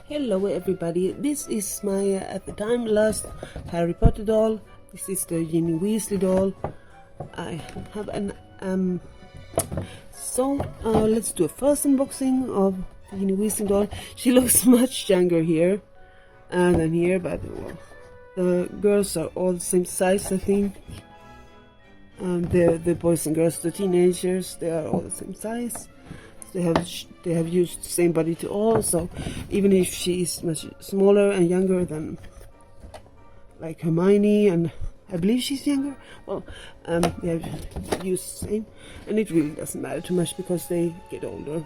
Hello everybody, this is my at the time last Harry Potter doll. This is the Ginny Weasley doll. I have an let's do a first unboxing of the Ginny Weasley doll. She looks much younger here than here, but well, the girls are all the same size, I think. The boys and girls, the teenagers, they are all the same size. They have used the same body to all, so even if she is much smaller and younger than like Hermione, and I believe she's younger, well, they have used the same, and it really doesn't matter too much because they get older.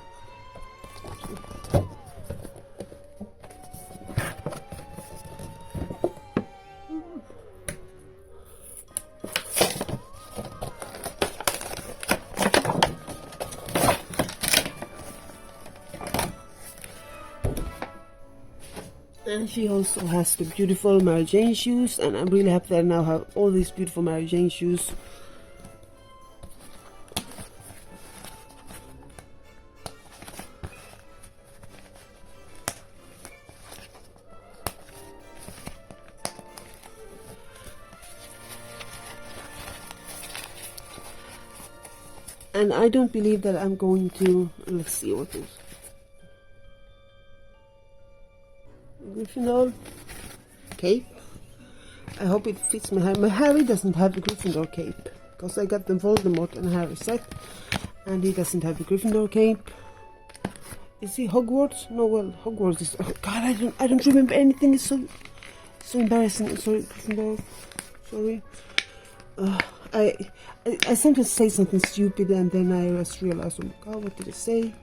And she also has the beautiful Mary Jane shoes, and I'm really happy that I now have all these beautiful Mary Jane shoes. And I don't believe that I'm going to, let's see what this Gryffindor cape. I hope it fits my hair. My Harry doesn't have the Gryffindor cape because I got the Voldemort and Harry set, and he doesn't have the Gryffindor cape. Is he Hogwarts? No, well, Hogwarts is. Oh God, I don't remember anything. It's so embarrassing. Sorry, Gryffindor. Sorry. I sometimes say something stupid and then I just realize, oh my God, what did I say?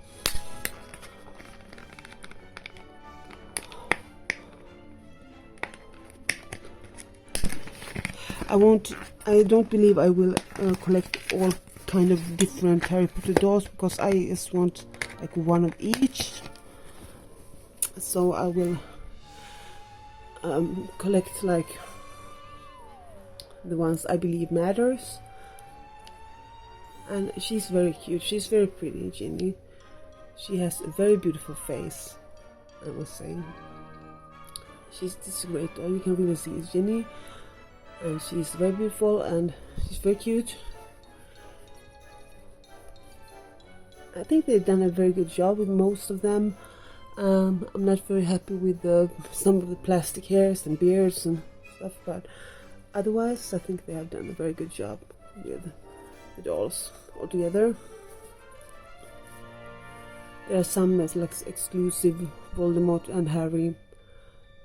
I don't believe I will collect all kind of different Harry Potter dolls because I just want like one of each. So I will collect like the ones I believe matters. And she's very cute. She's very pretty, Ginny. She has a very beautiful face, I must say. This is a great doll. You can really see it's Ginny. And she's very beautiful and she's very cute. I think they've done a very good job with most of them. I'm not very happy with some of the plastic hairs and beards and stuff, but otherwise I think they have done a very good job with the dolls altogether. There are some like exclusive Voldemort and Harry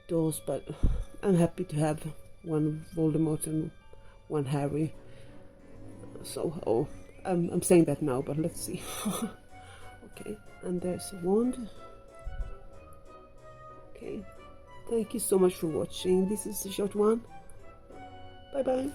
dolls, but I'm happy to have one Voldemort and one Harry. So, I'm saying that now, but let's see. Okay, and there's a wand. Okay, thank you so much for watching. This is a short one. Bye bye.